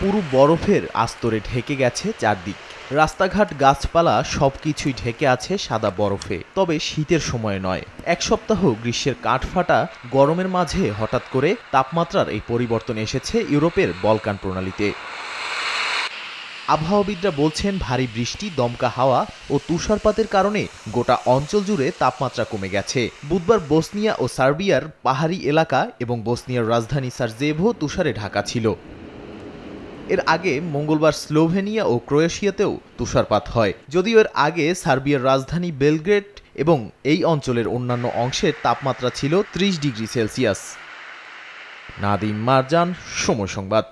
পুরো বরফের আস্তরে ঢেকে গেছে চারদিক। রাস্তাঘাট, গাছপালা সবকিছুই ঢেকে আছে সাদা বরফে। তবে শীতের সময় নয়, এক সপ্তাহ গ্রীষ্মের কাঠফাটা গরমের মাঝে হঠাৎ করে তাপমাত্রার এই পরিবর্তন এসেছে ইউরোপের বলকান প্রণালীতে। আবহাওয়াবিদরা বলছেন, ভারী বৃষ্টি, দমকা হাওয়া ও তুষারপাতের কারণে গোটা অঞ্চল জুড়ে তাপমাত্রা কমে গেছে। বুধবার বসনিয়া ও সার্বিয়ার পাহাড়ি এলাকা এবং বসনিয়ার রাজধানী সারাজেভো তুষারে ঢাকা ছিল। এর আগে মঙ্গলবার স্লোভেনিয়া ও ক্রোয়েশিয়াতেও তুষারপাত হয়। যদিও এর আগে সার্বিয়ার রাজধানী বেলগ্রেড এবং এই অঞ্চলের অন্যান্য অংশের তাপমাত্রা ছিল 30 ডিগ্রি সেলসিয়াস। নাদিম মারজান, সময় সংবাদ।